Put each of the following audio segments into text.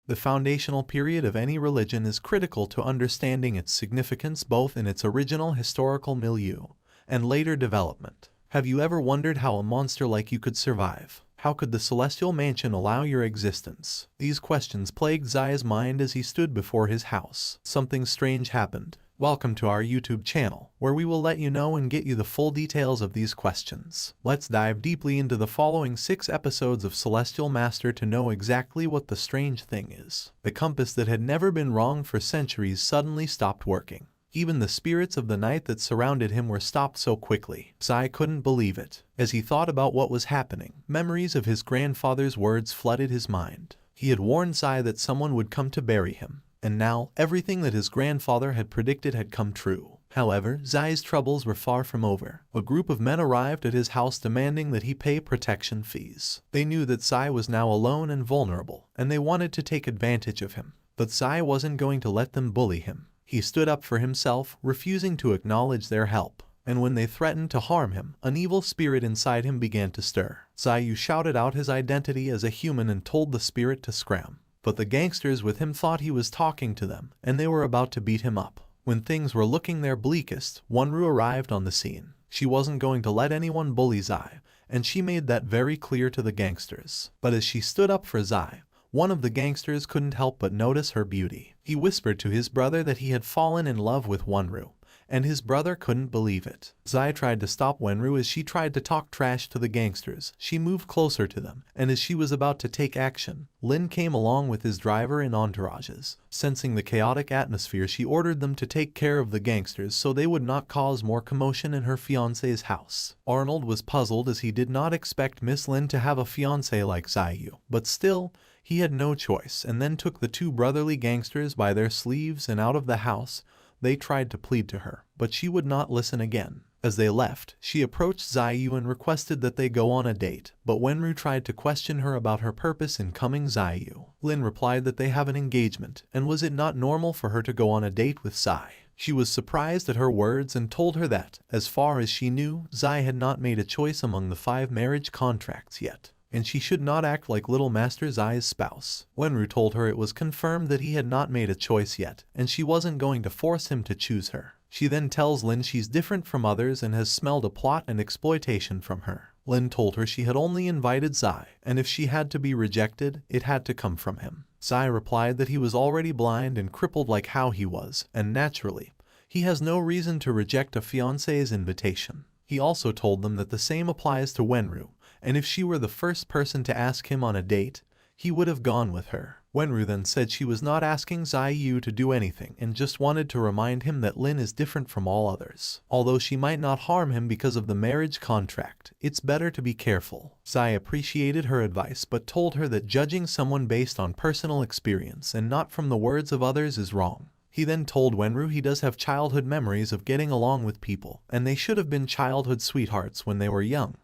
The foundational period of any religion is critical to understanding its significance both in its original historical milieu and later development. Have you ever wondered how a monster like you could survive? How could the celestial mansion allow your existence? These questions plagued Zai's mind as he stood before his house. Something strange happened. Welcome to our YouTube channel, where we will let you know and get you the full details of these questions. Let's dive deeply into the following 6 episodes of Celestial Master to know exactly what the strange thing is. The compass that had never been wrong for centuries suddenly stopped working. Even the spirits of the night that surrounded him were stopped so quickly. Zai couldn't believe it. As he thought about what was happening, memories of his grandfather's words flooded his mind. He had warned Zai that someone would come to bury him, and now everything that his grandfather had predicted had come true. However, Zai's troubles were far from over. A group of men arrived at his house demanding that he pay protection fees. They knew that Zai was now alone and vulnerable, and they wanted to take advantage of him. But Zai wasn't going to let them bully him. He stood up for himself, refusing to acknowledge their help. And when they threatened to harm him, an evil spirit inside him began to stir. Zai shouted out his identity as a human and told the spirit to scram. But the gangsters with him thought he was talking to them, and they were about to beat him up. When things were looking their bleakest, Wonru arrived on the scene. She wasn't going to let anyone bully Zai, and she made that very clear to the gangsters. But as she stood up for Zai, one of the gangsters couldn't help but notice her beauty. He whispered to his brother that he had fallen in love with Wonru, and his brother couldn't believe it. Zai tried to stop Wenru as she tried to talk trash to the gangsters. She moved closer to them, and as she was about to take action, Lin came along with his driver and entourages. Sensing the chaotic atmosphere, she ordered them to take care of the gangsters so they would not cause more commotion in her fiancé's house. Arnold was puzzled as he did not expect Miss Lin to have a fiancé like Zaiyu, but still, he had no choice, and then took the 2 brotherly gangsters by their sleeves and out of the house. They tried to plead to her, but she would not listen again. As they left, she approached Zaiyu and requested that they go on a date, but Wenru tried to question her about her purpose in coming Zaiyu. Lin replied that they have an engagement, and was it not normal for her to go on a date with Zai? She was surprised at her words and told her that, as far as she knew, Zai had not made a choice among the 5 marriage contracts yet, and she should not act like little Master Zai's spouse. Wenru told her it was confirmed that he had not made a choice yet, and she wasn't going to force him to choose her. She then tells Lin she's different from others and has smelled a plot and exploitation from her. Lin told her she had only invited Zai, and if she had to be rejected, it had to come from him. Zai replied that he was already blind and crippled like how he was, and naturally, he has no reason to reject a fiancé's invitation. He also told them that the same applies to Wenru, and if she were the first person to ask him on a date, he would have gone with her. Wenru then said she was not asking Zaiyu to do anything and just wanted to remind him that Lin is different from all others. Although she might not harm him because of the marriage contract, it's better to be careful. Zai appreciated her advice but told her that judging someone based on personal experience and not from the words of others is wrong. He then told Wenru he does have childhood memories of getting along with people, and they should have been childhood sweethearts when they were young.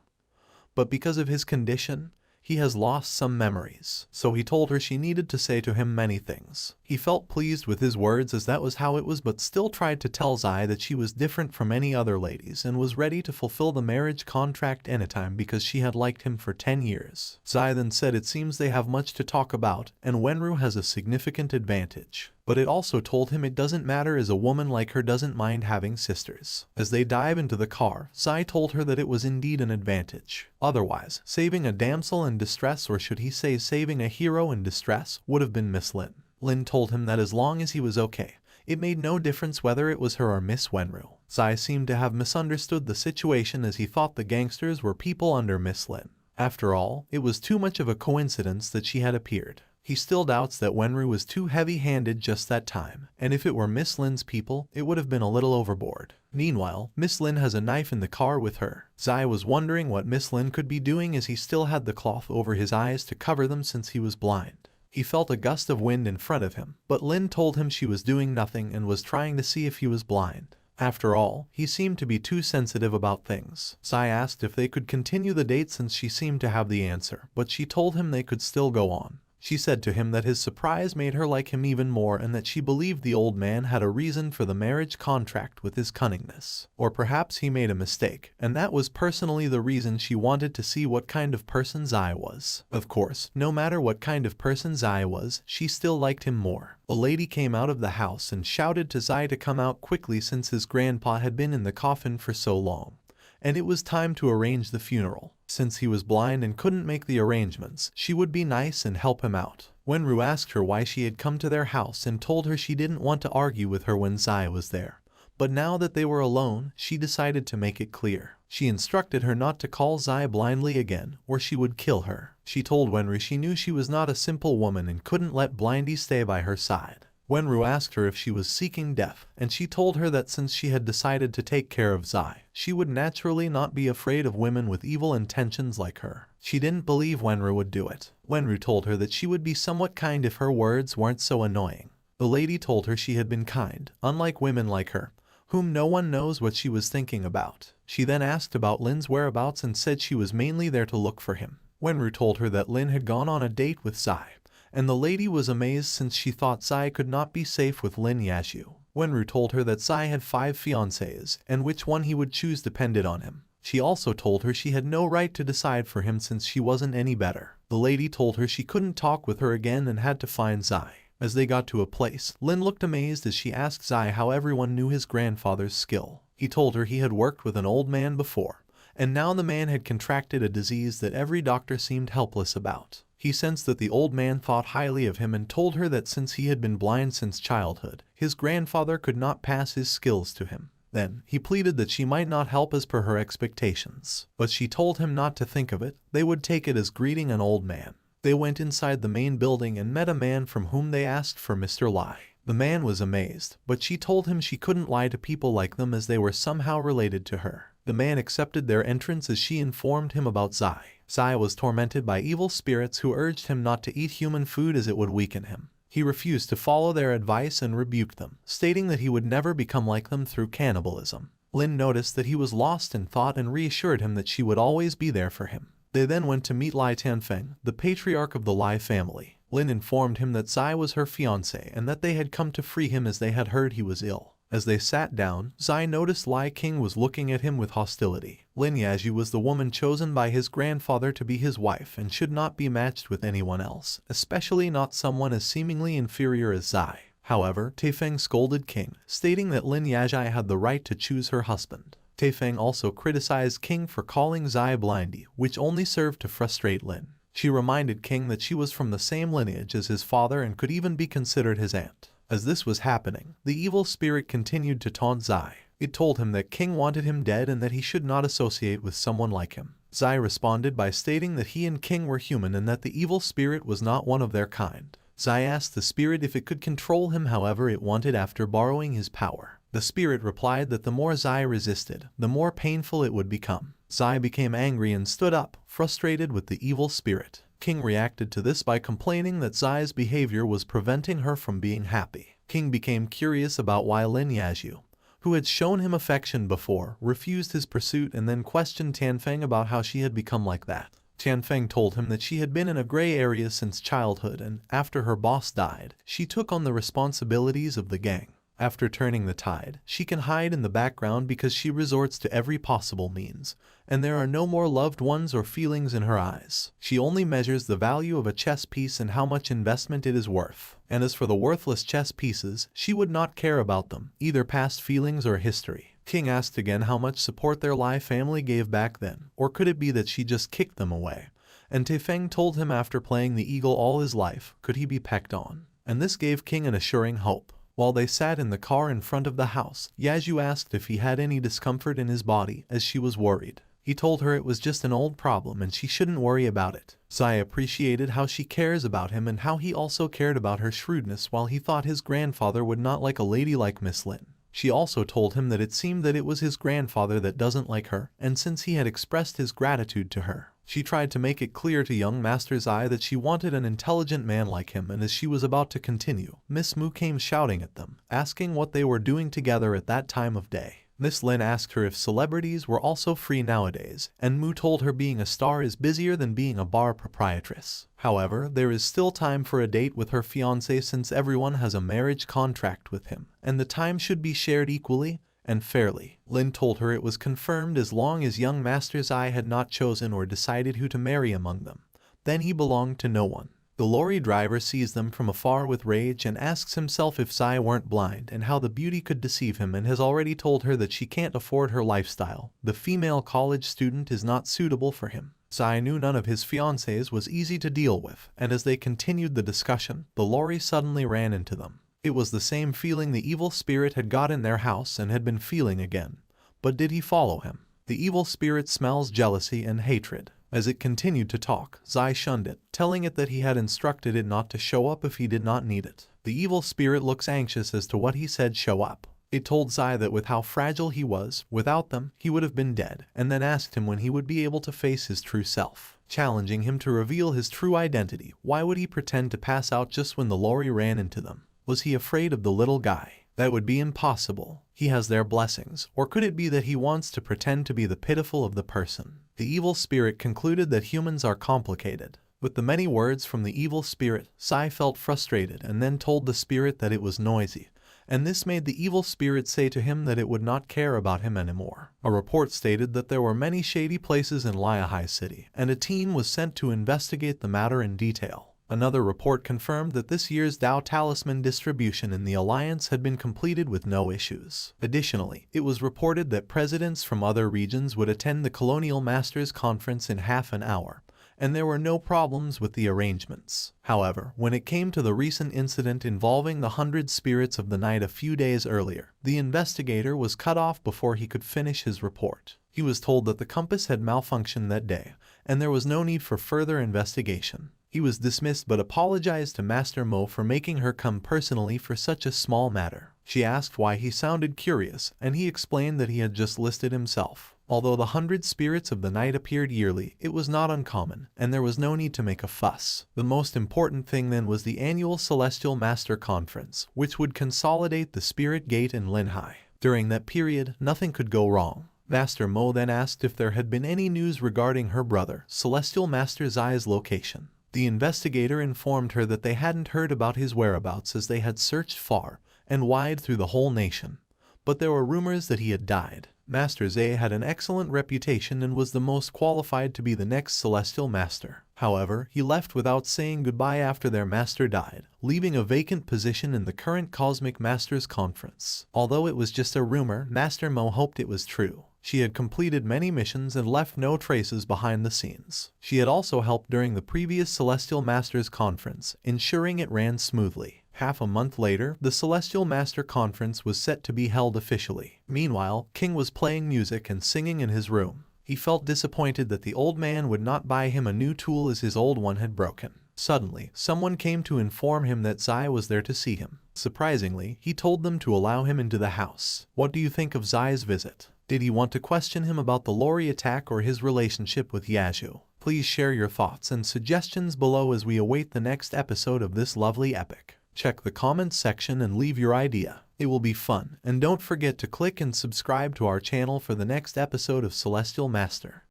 But because of his condition, he has lost some memories, so he told her she needed to say to him many things. He felt pleased with his words as that was how it was, but still tried to tell Zai that she was different from any other ladies and was ready to fulfill the marriage contract anytime because she had liked him for 10 years. Zai then said it seems they have much to talk about and Wenru has a significant advantage. But it also told him it doesn't matter as a woman like her doesn't mind having sisters. As they dive into the car, Zai told her that it was indeed an advantage. Otherwise, saving a damsel in distress, or should he say saving a hero in distress, would have been Miss Lin. Lin told him that as long as he was okay, it made no difference whether it was her or Miss Wenru. Zai seemed to have misunderstood the situation as he thought the gangsters were people under Miss Lin. After all, it was too much of a coincidence that she had appeared. He still doubts that Wenru was too heavy-handed just that time, and if it were Miss Lin's people, it would have been a little overboard. Meanwhile, Miss Lin has a knife in the car with her. Zai was wondering what Miss Lin could be doing as he still had the cloth over his eyes to cover them since he was blind. He felt a gust of wind in front of him, but Lin told him she was doing nothing and was trying to see if he was blind. After all, he seemed to be too sensitive about things. Zai asked if they could continue the date since she seemed to have the answer, but she told him they could still go on. She said to him that his surprise made her like him even more and that she believed the old man had a reason for the marriage contract with his cunningness. Or perhaps he made a mistake, and that was personally the reason she wanted to see what kind of person Zai was. Of course, no matter what kind of person Zai was, she still liked him more. A lady came out of the house and shouted to Zai to come out quickly since his grandpa had been in the coffin for so long, and it was time to arrange the funeral. Since he was blind and couldn't make the arrangements, she would be nice and help him out. Wenru asked her why she had come to their house and told her she didn't want to argue with her when Zai was there. But now that they were alone, she decided to make it clear. She instructed her not to call Zai blindly again, or she would kill her. She told Wenru she knew she was not a simple woman and couldn't let Blindy stay by her side. Wenru asked her if she was seeking death, and she told her that since she had decided to take care of Zai, she would naturally not be afraid of women with evil intentions like her. She didn't believe Wenru would do it. Wenru told her that she would be somewhat kind if her words weren't so annoying. The lady told her she had been kind, unlike women like her, whom no one knows what she was thinking about. She then asked about Lin's whereabouts and said she was mainly there to look for him. Wenru told her that Lin had gone on a date with Zai, and the lady was amazed since she thought Zai could not be safe with Lin Yashu. Wenru told her that Zai had 5 fiancées, and which one he would choose depended on him. She also told her she had no right to decide for him since she wasn't any better. The lady told her she couldn't talk with her again and had to find Zai. As they got to a place, Lin looked amazed as she asked Zai how everyone knew his grandfather's skill. He told her he had worked with an old man before, and now the man had contracted a disease that every doctor seemed helpless about. He sensed that the old man thought highly of him and told her that since he had been blind since childhood, his grandfather could not pass his skills to him. Then, he pleaded that she might not help as per her expectations, but she told him not to think of it. They would take it as greeting an old man. They went inside the main building and met a man from whom they asked for Mr. Lai. The man was amazed, but she told him she couldn't lie to people like them as they were somehow related to her. The man accepted their entrance as she informed him about Zai. Zai was tormented by evil spirits who urged him not to eat human food as it would weaken him. He refused to follow their advice and rebuked them, stating that he would never become like them through cannibalism. Lin noticed that he was lost in thought and reassured him that she would always be there for him. They then went to meet Lai Tianfeng, the patriarch of the Lai family. Lin informed him that Zai was her fiancé and that they had come to free him as they had heard he was ill. As they sat down, Zai noticed Lai King was looking at him with hostility. Lin Yaju was the woman chosen by his grandfather to be his wife and should not be matched with anyone else, especially not someone as seemingly inferior as Zai. However, Taifeng scolded King, stating that Lin Yajai had the right to choose her husband. Taifeng also criticized King for calling Zai blindy, which only served to frustrate Lin. She reminded King that she was from the same lineage as his father and could even be considered his aunt. As this was happening, the evil spirit continued to taunt Zai. It told him that King wanted him dead and that he should not associate with someone like him. Zai responded by stating that he and King were human and that the evil spirit was not one of their kind. Zai asked the spirit if it could control him however it wanted after borrowing his power. The spirit replied that the more Zai resisted, the more painful it would become. Zai became angry and stood up, frustrated with the evil spirit. King reacted to this by complaining that Zai's behavior was preventing her from being happy. King became curious about why Lin Yaju, who had shown him affection before, refused his pursuit and then questioned Tianfeng about how she had become like that. Tianfeng told him that she had been in a gray area since childhood and, after her boss died, she took on the responsibilities of the gang. After turning the tide, she can hide in the background because she resorts to every possible means, and there are no more loved ones or feelings in her eyes. She only measures the value of a chess piece and how much investment it is worth. And as for the worthless chess pieces, she would not care about them, either past feelings or history. King asked again how much support their Lai family gave back then, or could it be that she just kicked them away? And Taifeng told him after playing the eagle all his life, could he be pecked on? And this gave King an assuring hope. While they sat in the car in front of the house, Yaju asked if he had any discomfort in his body, as she was worried. He told her it was just an old problem and she shouldn't worry about it. Zai appreciated how she cares about him and how he also cared about her shrewdness while he thought his grandfather would not like a lady like Miss Lin. She also told him that it seemed that it was his grandfather that doesn't like her, and since he had expressed his gratitude to her, she tried to make it clear to young Master Zai that she wanted an intelligent man like him, and as she was about to continue, Miss Mu came shouting at them, asking what they were doing together at that time of day. Miss Lin asked her if celebrities were also free nowadays, and Mu told her being a star is busier than being a bar proprietress. However, there is still time for a date with her fiancé since everyone has a marriage contract with him, and the time should be shared equally and fairly. Lin told her it was confirmed as long as young Master Zai had not chosen or decided who to marry among them. Then he belonged to no one. The lorry driver sees them from afar with rage and asks himself if Zai weren't blind and how the beauty could deceive him, and has already told her that she can't afford her lifestyle. The female college student is not suitable for him. Zai knew none of his fiancées was easy to deal with, and as they continued the discussion, the lorry suddenly ran into them. It was the same feeling the evil spirit had got in their house and had been feeling again. But did he follow him? The evil spirit smells jealousy and hatred. As it continued to talk, Zai shunned it, telling it that he had instructed it not to show up if he did not need it. The evil spirit looks anxious as to what he said show up. It told Zai that with how fragile he was, without them, he would have been dead, and then asked him when he would be able to face his true self, challenging him to reveal his true identity. Why would he pretend to pass out just when the lorry ran into them? Was he afraid of the little guy? That would be impossible. He has their blessings. Or could it be that he wants to pretend to be the pitiful of the person? The evil spirit concluded that humans are complicated. With the many words from the evil spirit, Zai felt frustrated and then told the spirit that it was noisy, and this made the evil spirit say to him that it would not care about him anymore. A report stated that there were many shady places in Liahai City, and a team was sent to investigate the matter in detail. Another report confirmed that this year's Dao Talisman distribution in the Alliance had been completed with no issues. Additionally, it was reported that presidents from other regions would attend the Colonial Masters Conference in half an hour, and there were no problems with the arrangements. However, when it came to the recent incident involving the 100 spirits of the night a few days earlier, the investigator was cut off before he could finish his report. He was told that the compass had malfunctioned that day, and there was no need for further investigation. He was dismissed but apologized to Master Mo for making her come personally for such a small matter. She asked why he sounded curious, and he explained that he had just listed himself. Although the 100 spirits of the night appeared yearly, it was not uncommon, and there was no need to make a fuss. The most important thing then was the annual Celestial Master Conference, which would consolidate the Spirit Gate in Linhai. During that period, nothing could go wrong. Master Mo then asked if there had been any news regarding her brother, Celestial Master Zai's location. The investigator informed her that they hadn't heard about his whereabouts as they had searched far and wide through the whole nation, but there were rumors that he had died. Master Zai had an excellent reputation and was the most qualified to be the next Celestial Master. However, he left without saying goodbye after their master died, leaving a vacant position in the current Cosmic Masters Conference. Although it was just a rumor, Master Mo hoped it was true. She had completed many missions and left no traces behind the scenes. She had also helped during the previous Celestial Masters Conference, ensuring it ran smoothly. Half a month later, the Celestial Master Conference was set to be held officially. Meanwhile, King was playing music and singing in his room. He felt disappointed that the old man would not buy him a new tool as his old one had broken. Suddenly, someone came to inform him that Zai was there to see him. Surprisingly, he told them to allow him into the house. What do you think of Zai's visit? Did he want to question him about the lorry attack or his relationship with Yazhu? Please share your thoughts and suggestions below as we await the next episode of this lovely epic. Check the comments section and leave your idea. It will be fun, and don't forget to click and subscribe to our channel for the next episode of Celestial Master.